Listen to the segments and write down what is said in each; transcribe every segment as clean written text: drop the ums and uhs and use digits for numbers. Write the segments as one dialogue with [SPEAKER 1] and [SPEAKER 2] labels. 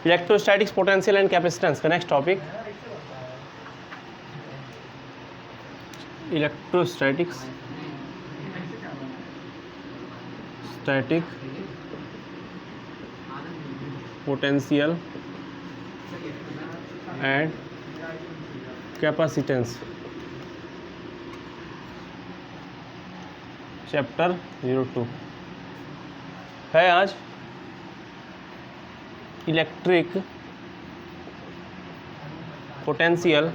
[SPEAKER 1] Electrostatics, potential and capacitance का next topic. Electrostatics, static, potential and capacitance, chapter 02 है आज। Electric potential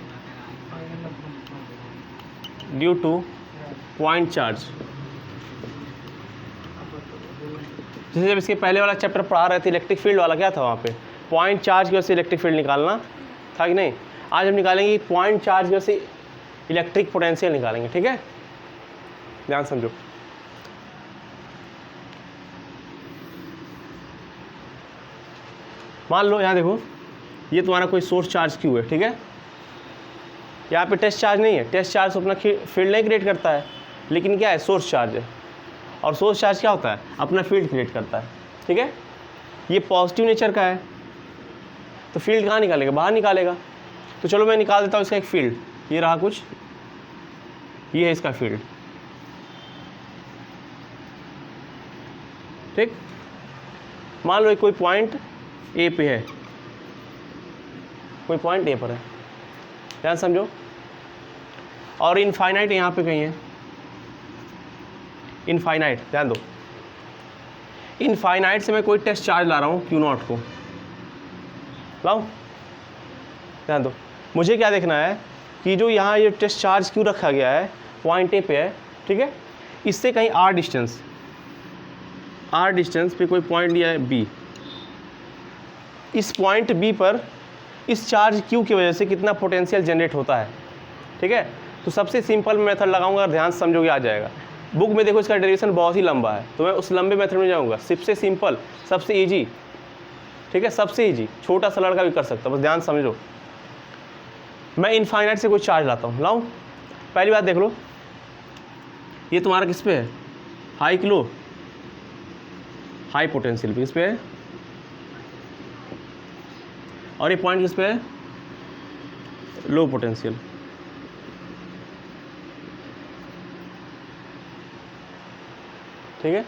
[SPEAKER 1] due two point charge. जैसे जब इसके पहले वाला चैप्टर पढ़ा रहे थे इलेक्ट्रिक फील्ड वाला, क्या था वहाँ पे पॉइंट चार्ज की वजह से इलेक्ट्रिक फील्ड निकालना था कि नहीं। आज हम निकालेंगे पॉइंट चार्ज की वजह से इलेक्ट्रिक पोटेंशियल निकालेंगे, ठीक है, ध्यान समझो। मान लो यहाँ देखो, ये तुम्हारा कोई सोर्स चार्ज क्यू है, ठीक है। यहाँ पे टेस्ट चार्ज नहीं है, टेस्ट चार्ज अपना फील्ड नहीं क्रिएट करता है, लेकिन क्या है, सोर्स चार्ज है। और सोर्स चार्ज क्या होता है, अपना फील्ड क्रिएट करता है, ठीक है। ये पॉजिटिव नेचर का है, तो फील्ड कहाँ निकालेगा, बाहर निकालेगा। तो चलो मैं निकाल देता हूँ इसका एक फील्ड, ये रहा कुछ, ये है इसका फील्ड, ठीक। मान लो कोई पॉइंट ए पे है, कोई पॉइंट ए पर है, ध्यान समझो। और इनफाइनाइट यहाँ पे कहीं है, इनफाइनाइट, ध्यान दो। इनफाइनाइट से मैं कोई टेस्ट चार्ज ला रहा हूँ क्यू नॉट को, लाओ, ध्यान दो। मुझे क्या देखना है कि जो यहाँ ये टेस्ट चार्ज क्यों रखा गया है, पॉइंट ए पे है, ठीक है। इससे कहीं आर डिस्टेंस पे कोई पॉइंट लिया है बी। इस पॉइंट बी पर इस चार्ज क्यू की वजह से कितना पोटेंशियल जनरेट होता है, ठीक है। तो सबसे सिंपल मेथड लगाऊंगा, ध्यान से समझोगे आ जाएगा। बुक में देखो इसका डेरिवेशन बहुत ही लंबा है, तो मैं उस लंबे मेथड में जाऊंगा। सबसे सिंपल, सबसे इजी, ठीक है, सबसे इजी, छोटा सा लड़का भी कर सकता है, बस ध्यान समझो। मैं इनफाइनाइट से कोई चार्ज लाता हूँ, लाऊं। पहली बात देख लो, ये तुम्हारा किस पे है, हाई की लो, हाई पोटेंशियल पे किस पे है, और ये पॉइंट किस पे है, लो पोटेंशियल। ठीक है।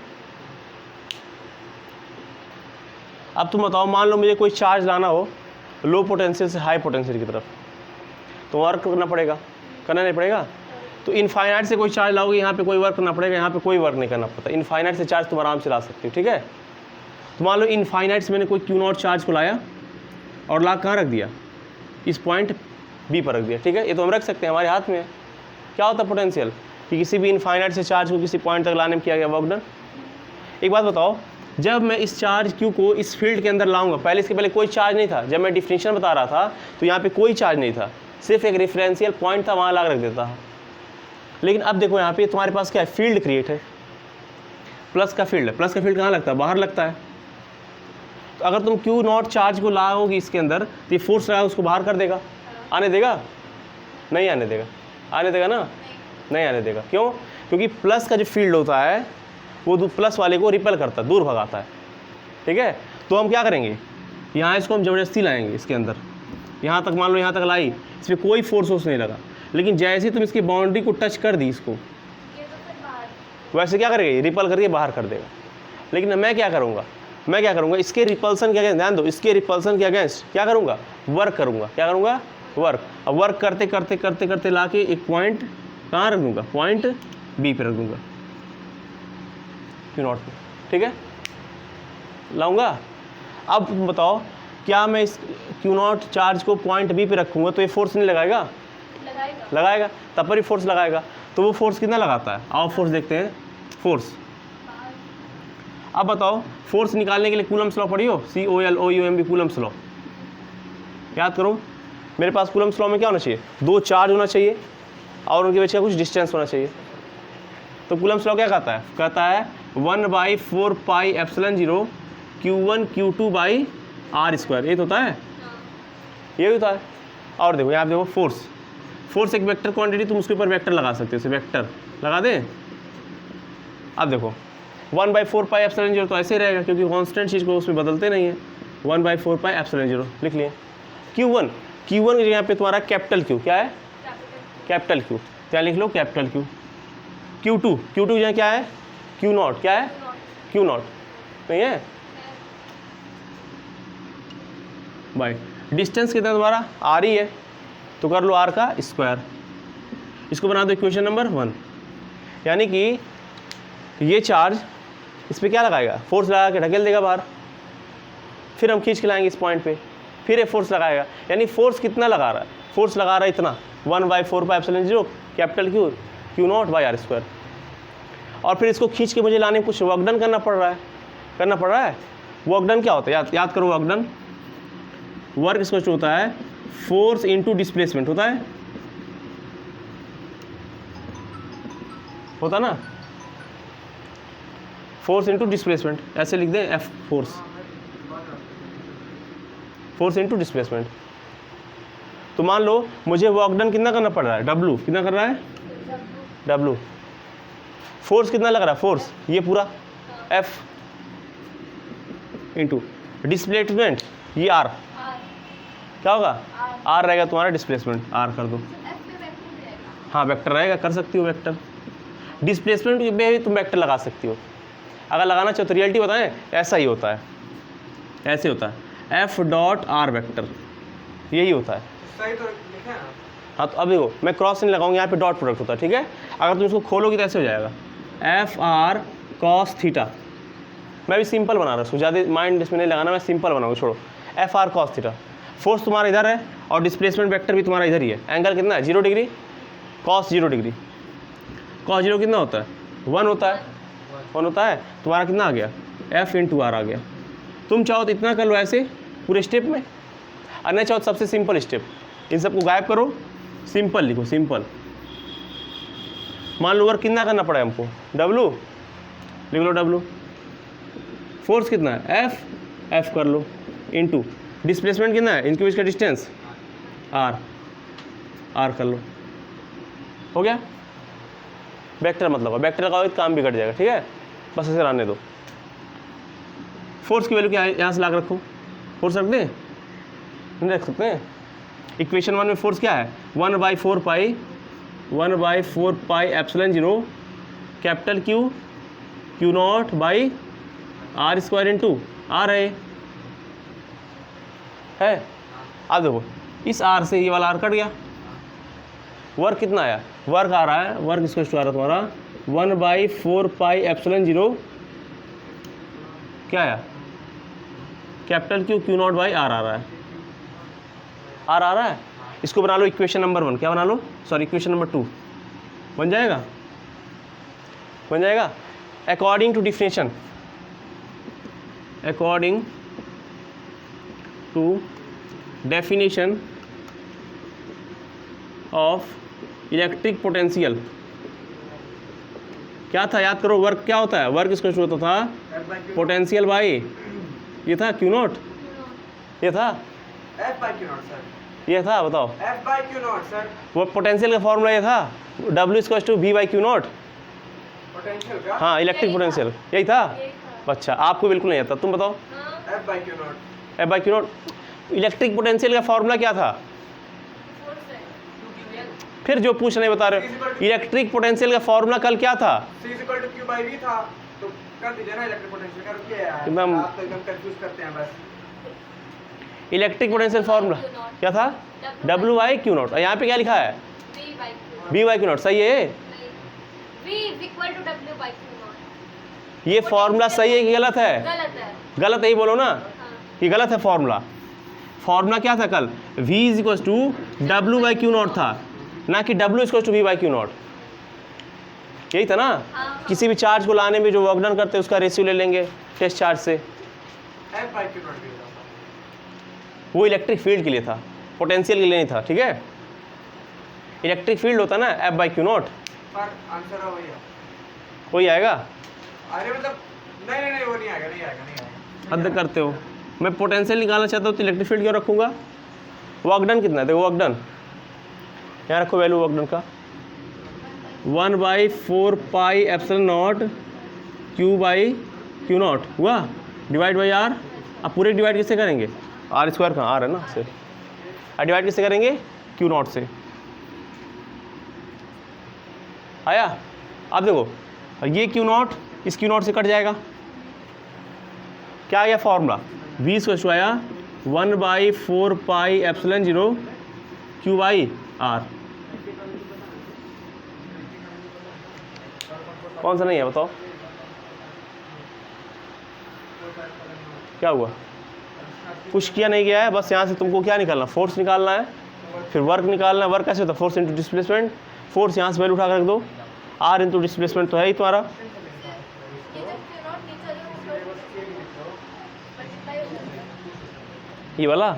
[SPEAKER 1] अब तुम बताओ, मान लो मुझे कोई चार्ज लाना हो लो पोटेंशियल से हाई पोटेंशियल की तरफ, तो वर्क करना पड़ेगा, करना नहीं पड़ेगा। तो इनफाइनाइट से कोई चार्ज लाओगे, यहाँ पे कोई वर्क करना पड़ेगा, यहाँ पे कोई वर्क नहीं करना पड़ता। इनफाइनाइट से चार्ज तुम आराम से ला सकते हो, ठीक है। तो मान लो इनफाइनाइट से मैंने कोई क्यू नॉट चार्ज को लाया और ला कहाँ रख दिया, इस पॉइंट बी पर रख दिया, ठीक है। ये तो हम रख सकते हैं, हमारे हाथ में है। क्या होता है पोटेंशियल, कि किसी भी इनफाइनाइट से चार्ज को किसी पॉइंट तक लाने में किया गया वर्क डन। एक बात बताओ, जब मैं इस चार्ज क्यू को इस फील्ड के अंदर लाऊंगा, पहले इसके पहले कोई चार्ज नहीं था, जब मैं डिफिनेशन बता रहा था तो यहाँ पे कोई चार्ज नहीं था, सिर्फ एक रेफरेंशियल पॉइंट था, वहाँ ला रख देता है। लेकिन अब देखो यहाँ पे तुम्हारे पास क्या है, फील्ड क्रिएट है, प्लस का फील्ड है। प्लस का फील्ड कहाँ लगता है, बाहर लगता है। तो अगर तुम क्यू नॉट चार्ज को लाओगी इसके अंदर, तो ये फोर्स लगा उसको बाहर कर देगा, आने देगा, नहीं आने देगा, आने देगा ना, नहीं आने देगा। क्यों, क्योंकि प्लस का जो फील्ड होता है वो प्लस वाले को रिपेल करता है, दूर भगाता है, ठीक है। तो हम क्या करेंगे, यहाँ इसको हम ज़बरदस्ती लाएंगे इसके अंदर, यहाँ तक मान लो, यहाँ तक लाई, इसमें कोई फोर्स नहीं लगा, लेकिन जैसे ही तुम इसकी बाउंड्री को टच कर दी इसको, वैसे क्या करेगा, रिपल करके बाहर कर देगा। लेकिन मैं क्या करूँगा, इसके रिपल्सन के अगेंस्ट, ध्यान दो, इसके रिपल्सन के अगेंस्ट क्या करूँगा, वर्क करूँगा। क्या करूँगा, वर्क। अब वर्क करते करते करते करते ला के एक पॉइंट कहाँ रख दूँगा, पॉइंट बी पे रख दूँगा, क्यू नॉट पे, ठीक है, लाऊंगा। अब बताओ, क्या मैं इस क्यू नॉट चार्ज को पॉइंट बी पे रखूँगा तो ये फोर्स नहीं लगाएगा, लगाएगा, तब पर ही फोर्स लगाएगा। तो वो फोर्स कितना लगाता है, आओ फोर्स देखते हैं, फोर्स। अब बताओ, फोर्स निकालने के लिए कूलम्स लॉ पढ़ी हो, COLOUMB, कूलम्स लॉ याद करो। मेरे पास कूलम्स लॉ में क्या होना चाहिए, दो चार्ज होना चाहिए और उनके बीच का कुछ डिस्टेंस होना चाहिए। तो कूलम्स लॉ क्या कहता है 1/4 pi epsilon 0 Q1 Q2 by R², ये तो होता है, ये होता है। और देखो यहाँ देखो, फोर्स एक वेक्टर क्वांटिटी, तुम उसके ऊपर वेक्टर लगा सकते हो, इसे वेक्टर लगा दें। अब देखो 1/4 पाई एप्सिलॉन 0 तो ऐसे ही रहेगा, क्योंकि कांस्टेंट चीज़ को उसमें बदलते नहीं है, 1/4πε0 लिख लिए। Q1 की जगह पे तुम्हारा कैपिटल Q क्या है, कैपिटल Q, क्या लिख लो कैपिटल Q। Q2 की जगह क्या है, Q0 क्या है, Q0 नहीं है भाई। डिस्टेंस कितना तुम्हारा r ही है, तो कर लो r का स्क्वायर। इसको बना दो इक्वेशन नंबर 1। यानी कि ये चार्ज इस पर क्या लगाएगा, फोर्स लगा के ढकेल देगा बाहर, फिर हम खींच के लाएंगे इस पॉइंट पे, फिर ये फोर्स लगाएगा। यानी फोर्स कितना लगा रहा है, फोर्स लगा रहा है इतना 1/4πε0 कैपिटल Q0/r²। और फिर इसको खींच के मुझे लाने में कुछ वर्क डन करना पड़ रहा है। वर्क डन क्या होता है, याद करो वर्क डन। वर्क इसको होता है फोर्स इनटू डिस्प्लेसमेंट होता ना, फोर्स इनटू डिस्प्लेसमेंट, ऐसे लिख दें F फोर्स इनटू डिस्प्लेसमेंट। तो मान लो मुझे वर्क डन कितना करना पड़ रहा है, W कितना कर रहा है, W। फोर्स कितना लग रहा है, फोर्स ये पूरा F इनटू डिस्प्लेसमेंट ये R, क्या होगा R रहेगा तुम्हारा डिस्प्लेसमेंट, R कर दो। हाँ वेक्टर रहेगा, कर सकती हो वेक्टर। डिस्प्लेसमेंट में भी तुम वेक्टर लगा सकती हो, अगर लगाना चाहो तो रियलिटी बताएं, ऐसा ही होता है, ऐसे होता है F.R वेक्टर, यही होता है।
[SPEAKER 2] सही तो लिखा है।
[SPEAKER 1] हाँ तो अब देखो मैं क्रॉस नहीं लगाऊंगा, यहाँ पे डॉट प्रोडक्ट होता है, ठीक है। अगर तुम इसको खोलोगे तो ऐसे हो जाएगा FR cos थीटा। मैं भी सिंपल बना रहा हूँ, ज़्यादा माइंड इसमें नहीं लगाना, मैं सिंपल बनाऊंगा, छोड़ो। FR cos थीटा, फोर्स तुम्हारा इधर है और डिस्प्लेसमेंट वेक्टर भी तुम्हारा इधर ही है। एंगल कितना है, 0 डिग्री, cos 0 डिग्री। cos 0 कितना होता है, 1 होता है। तुम्हारा कितना आ गया, F/R आ गया। तुम चाहो तो इतना कर लो ऐसे पूरे स्टेप में, और नहीं चाहो तो सबसे सिंपल स्टेप, इन सबको गायब करो, सिंपल लिखो, सिंपल। मान लो वर्क कितना करना पड़ा हमको, W लिख लो, W। फोर्स कितना है, F कर लो, इनटू डिस्प्लेसमेंट कितना है, इनके बीच का डिस्टेंस R कर लो, हो गया। वेक्टर मतलब वेक्टर लगाओ तो काम बिगड़ जाएगा, ठीक है, बस ऐसे रहने दो। फोर्स की वैल्यू क्या है, यहाँ से ला के रखो, फोर्स रख दें, नहीं रख सकते हैं। इक्वेशन 1 में फोर्स क्या है, 1/4πε0 कैपिटल Q0/r² इंटू R है। अब देखो इस R से ये वाला R कट गया, वर्क कितना आया, वर्क आ रहा है, वर्क इसको आ रहा है तुम्हारा 1/4πε0 क्या आया, कैपिटल Q0/R आ रहा है, R आ रहा है। इसको बना लो इक्वेशन नंबर 1, क्या बना लो, सॉरी इक्वेशन नंबर 2 बन जाएगा। According to definition, of electric potential क्या था, याद करो। वर्क क्या होता है, वर्क इसको होता था पोटेंशियल बाई ये था Q0, ये था
[SPEAKER 2] F/Q0 सर,
[SPEAKER 1] ये था, बताओ
[SPEAKER 2] F/Q0 सर।
[SPEAKER 1] वो पोटेंशियल का फॉर्मूला ये था W = V/Q0।
[SPEAKER 2] पोटेंशियल का,
[SPEAKER 1] हाँ इलेक्ट्रिक पोटेंशियल यही था। अच्छा आपको बिल्कुल नहीं आता, तुम बताओ।
[SPEAKER 2] F/Q0
[SPEAKER 1] इलेक्ट्रिक पोटेंशियल का फॉर्मूला क्या था, फिर जो पूछ नहीं बता रहे हो। इलेक्ट्रिक पोटेंशियल का फॉर्मूला कल क्या था,
[SPEAKER 2] C = Q/V था, तो कर दीजिए ना इलेक्ट्रिक पोटेंशियल का। रुकिए यार,
[SPEAKER 1] एकदम
[SPEAKER 2] आप तो एकदम कंफ्यूज करते हैं बस।
[SPEAKER 1] इलेक्ट्रिक पोटेंशियल फॉर्मूला क्या था, W/Q0, और यहाँ पे क्या लिखा है, V/Q0, सही है।
[SPEAKER 3] V = W/Q0।
[SPEAKER 1] ये फॉर्मूला सही है कि गलत है, गलत है ही बोलो ना कि गलत है फॉर्मूला। फॉर्मूला क्या था कल, V = W/Q0 था, ना कि W = V/Q0, यही था ना। किसी भी चार्ज को लाने में जो वर्क डन करते हैं उसका रेशियो ले लेंगे टेस्ट चार्ज से।
[SPEAKER 2] F/Q0 भी था,
[SPEAKER 1] वो इलेक्ट्रिक फील्ड के लिए था, पोटेंशियल के लिए नहीं था, ठीक है। इलेक्ट्रिक फील्ड होता ना F/Q0,
[SPEAKER 2] पर आंसर है
[SPEAKER 1] वही आएगा।
[SPEAKER 2] अरे मतलब नहीं वो नहीं आएगा।
[SPEAKER 1] हद करते हो, मैं पोटेंशियल निकालना चाहता हूँ तो इलेक्ट्रिक फील्ड क्यों रखूँगा। वर्क डन कितना है, देखो वर्क डन यहाँ रखो, वैल्यू वर्क डन का 1/4πε0 Q/Q0 हुआ, डिवाइड बाई R अब पूरे डिवाइड किससे करेंगे, आर स्क्वायर कहाँ आर है ना से, और डिवाइड किससे करेंगे, क्यू नॉट से। आया। अब देखो ये क्यू नॉट इस क्यू नॉट से कट जाएगा, क्या आ गया फॉर्मूला, वी स्क्वायर आया 1/4 pi epsilon 0 Q by R. कौन सा नहीं है बताओ, क्या हुआ, कुछ किया नहीं गया है, बस यहाँ से तुमको क्या निकालना, फोर्स निकालना है, फिर वर्क निकालना है। वर्क कैसे होता है, फोर्स इंटू डिस्प्लेसमेंट, फोर्स यहाँ से वैल्यू उठा कर रख दो, आर इंटू डिस्प्लेसमेंट तो है ही तुम्हारा।
[SPEAKER 3] ये जब क्यू नॉट नीचे मल्टीप्लाई हो जाता है।
[SPEAKER 1] ये वाला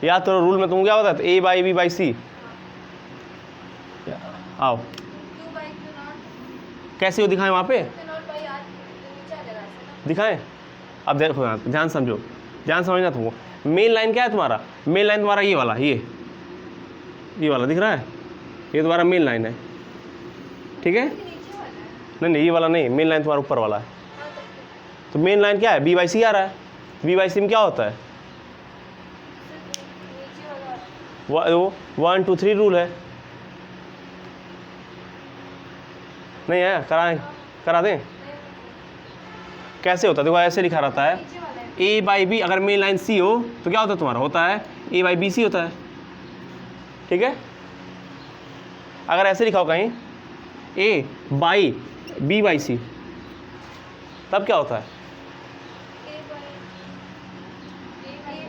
[SPEAKER 1] याद करो, रूल में तुमको क्या होता है, ए बाई बी बाई सी। आओ
[SPEAKER 3] क्यू बाई क्यू नॉट,
[SPEAKER 1] कैसे वो दिखाएं वहाँ पे,
[SPEAKER 3] क्यू नॉट बाई आर नीचे आ जाएगा ऐसे ना।
[SPEAKER 1] दिखाएं। अब देखो यहाँ ध्यान समझो, ध्यान समझना तुमको। मेन लाइन क्या है तुम्हारा, मेन लाइन तुम्हारा ये वाला, ये वाला दिख रहा है, ये तुम्हारा मेन लाइन है, ठीक है।
[SPEAKER 3] नीचे वाला है।
[SPEAKER 1] नहीं नहीं ये वाला नहीं, मेन लाइन तुम्हारा ऊपर वाला है।
[SPEAKER 3] हाँ तो
[SPEAKER 1] तो मेन लाइन क्या है, बी बाई सी आ रहा है, बी बाई सी में क्या होता है,
[SPEAKER 3] नीचे वाला
[SPEAKER 1] वो 1 2 3 रूल है, नहीं है, करा दें। कैसे होता है, देखो ऐसे लिखा रहता है,
[SPEAKER 3] नीचे वाला है।
[SPEAKER 1] ए बाई बी, अगर मेन लाइन सी हो तो क्या होता है तुम्हारा, होता है ए बाई बी सी होता है, ठीक है। अगर ऐसे लिखा हो कहीं ए बाई बी बाई सी, तब क्या होता है,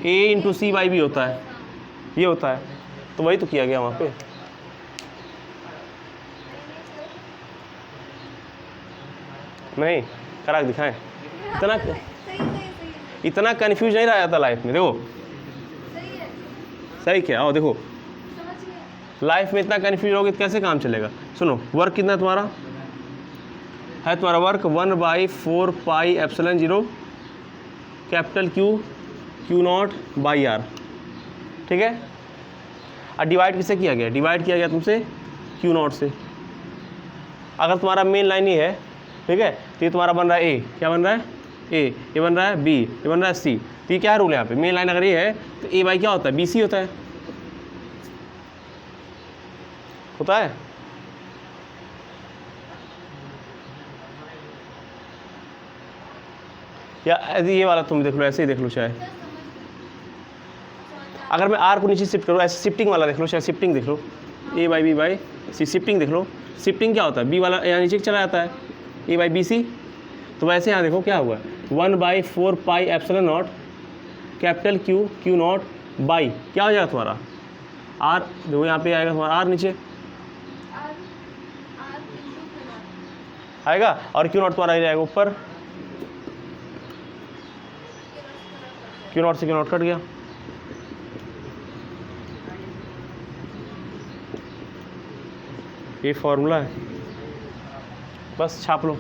[SPEAKER 1] ए इंटू सी बाई बी होता है, ये होता है। तो वही तो किया गया वहाँ पे। नहीं करा के दिखाएं, इतना इतना कंफ्यूज नहीं रहा जाता लाइफ में। देखो
[SPEAKER 3] सही है,
[SPEAKER 1] सही क्या, आओ देखो
[SPEAKER 3] समझ गए।
[SPEAKER 1] लाइफ में इतना कंफ्यूज होगे तो कैसे काम चलेगा। सुनो वर्क कितना है तुम्हारा, है तुम्हारा work 1/4 pi epsilon 0 capital Q nought by R, ठीक है। और डिवाइड किससे किया गया, डिवाइड किया गया तुमसे क्यू नॉट से। अगर तुम्हारा मेन लाइन ही है, ठीक है, तो ये तुम्हारा बन रहा है ए, क्या बन रहा है ए, ये बन रहा है बी, ये बन रहा है सी। तो ये क्या रूल है यहाँ पे, मेन लाइन अगर ये है तो ए बाई क्या होता है, बी सी होता है, होता है। या ये वाला तुम देख लो, ऐसे ही देख लो, चाहे अगर मैं आर को नीचे शिफ्ट करूँ, ऐसे शिफ्टिंग वाला देख लो, चाहे शिफ्टिंग देख लो, A by B by C, shifting देख लो। शिफ्टिंग क्या होता है, बी वाला यहाँ नीचे चला जाता है, ए बाई बी सी। तो वैसे यहाँ देखो क्या हुआ, 1/4 pi epsilon not capital Q nought by क्या हो जाएगा तुम्हारा आर, देखो यहाँ पे आएगा तुम्हारा आर नीचे
[SPEAKER 3] आर इंटू क्यू नॉट,
[SPEAKER 1] आएगा, और क्यू नॉट तुम्हारा आ जाएगा ऊपर, क्यू नॉट से क्यू नॉट कट गया। ये फॉर्मूला है, बस छाप लो।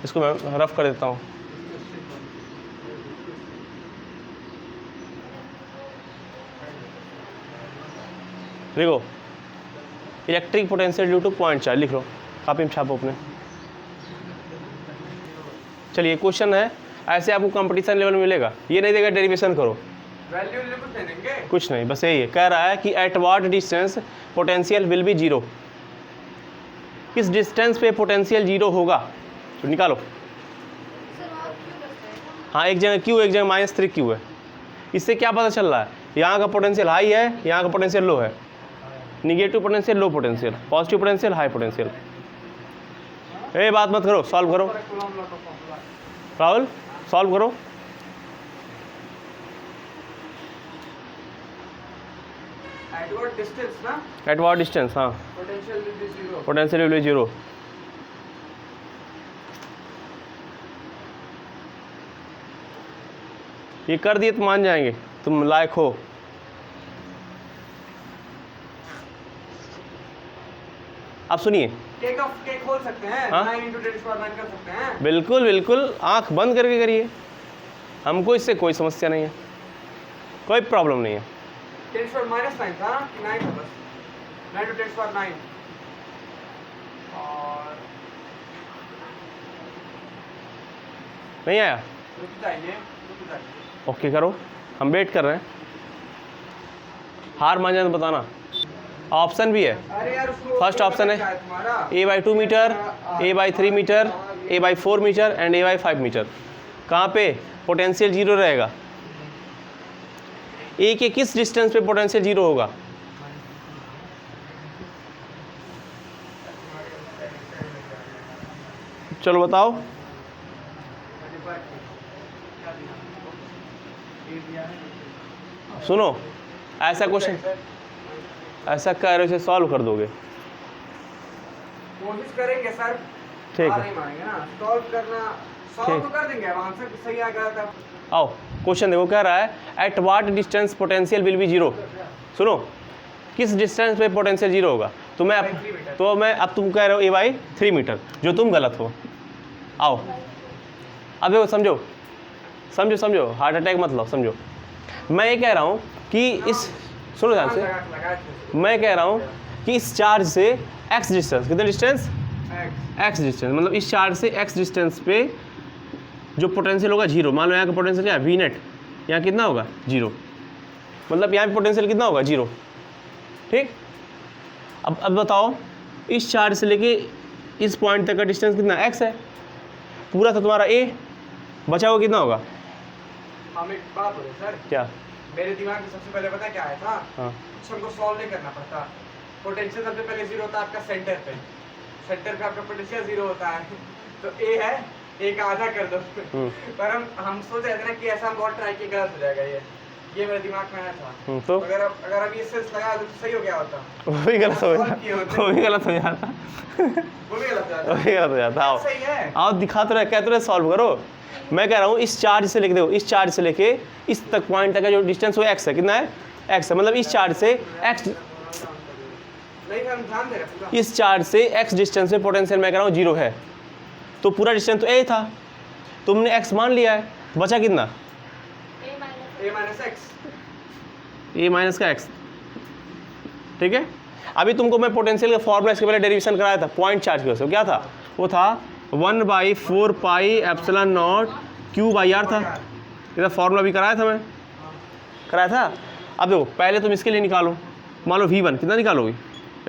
[SPEAKER 1] इसको मैं रफ कर देता हूँ। देखो electric potential due two point charge लिख लो, कॉपी में छापो अपने। चलिए क्वेश्चन है, ऐसे आपको कंपटीशन लेवल में मिलेगा, ये नहीं देगा डेरिवेशन करो,
[SPEAKER 2] वैल्यू कुछ नहीं देंगे।
[SPEAKER 1] कुछ नहीं, बस यही है, कह रहा है कि at what distance potential will be zero, किस डिस्टेंस पे पोटेंशियल जीरो होगा, तो निकालो।
[SPEAKER 3] सर और क्यू बचता है।
[SPEAKER 1] हाँ एक जगह क्यू, एक जगह -3 क्यू है। इससे क्या पता चल रहा है, यहाँ का पोटेंशियल हाई है, यहाँ का पोटेंशियल लो है, negative potential low potential, positive potential high potential. ये बात मत करो, सॉल्व करो राहुल, सॉल्व करो।
[SPEAKER 2] At what distance ना?
[SPEAKER 1] एट व्हाट डिस्टेंस, हाँ
[SPEAKER 2] Potential will be zero.
[SPEAKER 1] Potential will be zero. ये कर दिए तो मान जाएंगे, तुम लायक हो। अब सुनिए,
[SPEAKER 2] केक खोल सकते हैं,
[SPEAKER 1] हाँ?
[SPEAKER 2] 9 × 10⁹ कर सकते हैं।
[SPEAKER 1] बिल्कुल बिल्कुल, आंख बंद करके करिए, हमको इससे कोई समस्या नहीं है, कोई प्रॉब्लम नहीं है।
[SPEAKER 2] 10⁻9 था ना कि 9 था बस, 9 × 10⁹ और
[SPEAKER 1] नहीं आया?
[SPEAKER 2] रुक जाइए।
[SPEAKER 1] ओके करो, हम वेट कर रहे हैं। हार मान जाए तो बताना। ऑप्शन भी है।
[SPEAKER 2] अरे यार उसको
[SPEAKER 1] फर्स्ट ऑप्शन है
[SPEAKER 2] तुम्हारा
[SPEAKER 1] A/2 metre, A/3 metre, A/4 metre and A/5 metre. कहाँ पे पोटेंशियल जीरो रहेगा? ए के किस डिस्टेंस पे पोटेंशियल जीरो होगा? चलो बताओ। सुनो, ऐसा क्वेश्चन ऐसा कह रहे हो, सॉल्व कर दोगे?
[SPEAKER 2] कोशिश करेंगे सर।
[SPEAKER 1] ठीक
[SPEAKER 2] हार
[SPEAKER 1] है,
[SPEAKER 2] नहीं मानेंगे ना, सॉल्व करना, सॉल्व
[SPEAKER 1] ठीक।
[SPEAKER 2] तो कर देंगे। अब आंसर सही आ गया था।
[SPEAKER 1] आओ क्वेश्चन देखो, कह रहा है at what distance potential will be zero. सुनो, किस डिस्टेंस पे पोटेंशियल जीरो होगा? तो मैं अब तुम कह रहे हो A/3 मीटर, जो तुम गलत हो। आओ अब देखो, समझो समझो समझो, हार्ट अटैक मत लो, समझो। मैं ये कह रहा हूँ कि इस, सुनो ध्यान से, मैं कह रहा हूँ कि इस चार्ज से x डिस्टेंस, कितना डिस्टेंस? x डिस्टेंस, मतलब इस चार्ज से x डिस्टेंस पे जो पोटेंशियल होगा जीरो। मान लो यहाँ का पोटेंशियल क्या है? V net. यहाँ कितना होगा? जीरो। मतलब यहाँ पे पोटेंशियल कितना होगा? जीरो। ठीक। अब बताओ, इस चार्ज से लेके इस पॉइंट तक का डिस्टेंस कितना? x है। पूरा था तुम्हारा a, बचा हुआ कितना होगा?
[SPEAKER 2] हम एक बात बोले सर,
[SPEAKER 1] क्या?
[SPEAKER 2] मेरे दिमाग में सबसे पहले पता है क्या आया था?
[SPEAKER 1] हाँ,
[SPEAKER 2] कुछ हमको सॉल्व नहीं करना पड़ता। पोटेंशियल सबसे पहले जीरो होता है आपका सेंटर पे। सेंटर पे आपका पोटेंशियल जीरो होता है, तो ए है, ए का आधा कर दो। पर हम सोच रहे थे ना कि ऐसा हम बहुत ट्राई किए, गलत हो जाएगा ये मेरे दिमाग में आया था।
[SPEAKER 1] तो
[SPEAKER 2] अगर अब ये सेंस लगा तो सही हो गया होता।
[SPEAKER 1] वो भी गलत हो जाता, वो भी गलत हो जाता,
[SPEAKER 2] वो भी गलत हो जाता।
[SPEAKER 1] वो भी गलत हो जाता। आओ
[SPEAKER 2] सही है।
[SPEAKER 1] आओ, दिखा तो रहे, कह तो रहे सॉल्व करो। मैं कह रहा हूँ इस चार्ज से लेके, देखो इस चार्ज से लेके इस तक पॉइंट तक का जो डिस्टेंस वो x है। कितना है? x है। मतलब इस चार्ज से x,
[SPEAKER 2] नहीं हम ध्यान दे रहे पूरा।
[SPEAKER 1] इस चार्ज से x डिस्टेंस में पोटेंशियल मैं कह रहा हूँ जीरो है। तो पूरा डिस्टेंस तो a था, तुमने x मान लिया है, बचा कितना?
[SPEAKER 2] a minus x।
[SPEAKER 1] a minus का x। ठीक है। अभी तुमको मैं पोटेंशियल का फॉर्मूला इसके पहले डेरिवेशन कराया था पॉइंट चार्ज की वजह से। क्या था? वो था 1/4 पाई एप्सिलॉन नॉट Q/r था। इसका फॉर्मूला भी कराया था, मैं कराया था। अब देखो, पहले तुम इसके लिए निकालो। मान लो V1 कितना निकालोगे?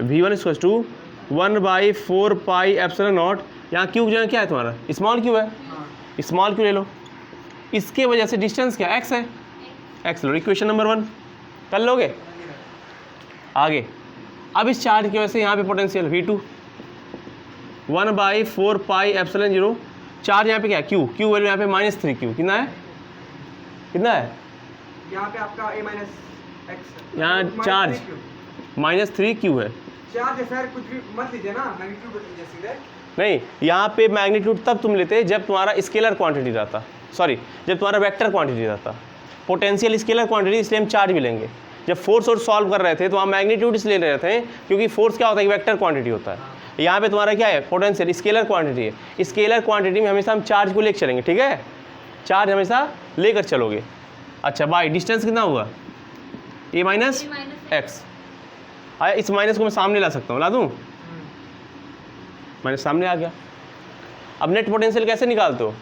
[SPEAKER 1] V1 equals to 1/4 pi epsilon nought, यहाँ Q जो है क्या है तुम्हारा? स्मॉल Q है, स्मॉल Q ले लो। इसके वजह से डिस्टेंस क्या? x है, x लो। इक्वेशन नंबर 1 कर लोगे? आगे अब इस चार्ज की वजह से यहाँ पे potential V2 1/4 pi epsilon zero. Charge यहाँ पे क्या है? Q वैल्यू यहाँ पे -3Q। कितना है? कितना है
[SPEAKER 2] यहाँ पे आपका a माइनस x।
[SPEAKER 1] यहाँ? चार्ज -3Q है।
[SPEAKER 2] चार्ज है सर, कुछ भी मत लीजिए ना, मैग्नीट्यूड मत लीजिए सीधे।
[SPEAKER 1] नहीं, यहाँ पे मैग्नीट्यूड तब तुम लेते जब तुम्हारा स्केलर क्वांटिटी रहता, सॉरी जब तुम्हारा वेक्टर क्वांटिटी रहता। पोटेंशियल स्केलर क्वांटिटी, इसलिए हम चार्ज भी लेंगे। जब फोर्स और सॉल्व कर रहे थे तो वहाँ मैग्नीट्यूड इसलिए ले रहे थे क्योंकि फोर्स क्या होता है? वेक्टर क्वांटिटी होता है। यहाँ पे तुम्हारा क्या है? पोटेंशियल स्केलर क्वांटिटी है। स्केलर क्वांटिटी में हमेशा हम चार्ज को लेकर चलेंगे। ठीक है, चार्ज हमेशा लेकर चलोगे। अच्छा, बाई डिस्टेंस कितना हुआ? a minus x. आया, इस माइनस को मैं सामने ला सकता हूँ, ला दूँ? मैंने सामने आ गया। अब नेट पोटेंशियल कैसे निकालते हो?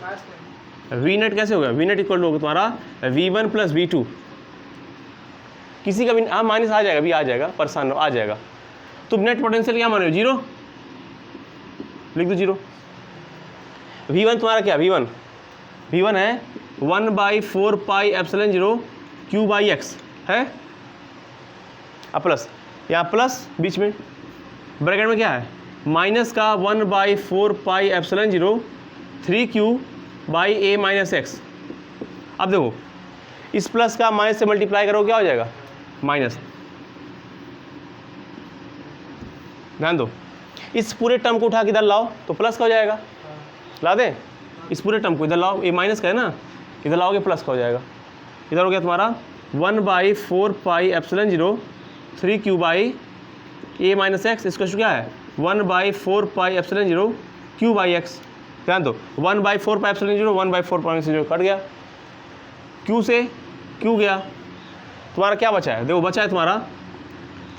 [SPEAKER 1] वी नेट कैसे होगा? वी नेट इक्वल होगा तुम्हारा V1 प्लस V2। किसी का भी हाँ माइनस आ जाएगा, भी आ जाएगा, परेशान आ जाएगा। तुम नेट पोटेंशियल क्या मानो? जीरो लिख दो, जीरो। V1 तुम्हारा क्या? V1 है 1/4 पाई एप्सिलॉन जीरो Q/x है। अब प्लस, यहाँ प्लस बीच में ब्रैकेट में क्या है? माइनस का 1/4 pi epsilon zero 3Q/a minus x। अब देखो, इस प्लस का माइनस से मल्टीप्लाई करो, क्या हो जाएगा? माइनस। ध्यान दो, इस पूरे टर्म को उठा के इधर लाओ तो प्लस का हो जाएगा। ला दें? इस पूरे टर्म को इधर लाओ, ये माइनस का है ना, इधर लाओगे प्लस का हो जाएगा। इधर हो गया तुम्हारा 1/4 pi epsilon zero 3Q/a minus x। इसका क्या है? 1/4 पाई एप्सिलॉन जीरो Q/x। ध्यान दो, 1/4 pi epsilon zero 1/4 pi epsilon zero cut गया, Q से Q गया। तुम्हारा क्या बचा है? देखो, बचा है तुम्हारा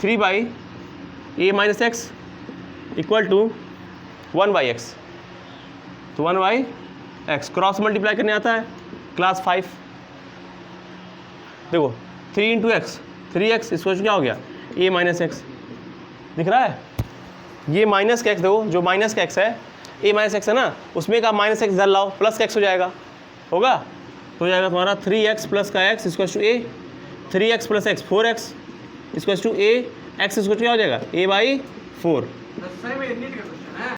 [SPEAKER 1] 3/a minus x equal to 1/x। तो 1/a एक्स, क्रॉस मल्टीप्लाई करने आता है क्लास 5। देखो 3 इंटू एक्स, 3x, इसको क्या हो गया a माइनस एक्स, दिख रहा है ये माइनस का एक्स, देखो जो माइनस का एक्स है a माइनस एक्स है ना, उसमें का माइनस एक्स इधर लाओ, प्लस का एक्स हो जाएगा, होगा तो हो जाएगा तुम्हारा 3x प्लस का x equal to a, 3x plus x 4x equal to a, x equal to क्या हो जाएगा a/4।
[SPEAKER 2] सही में नीट का क्वेश्चन है।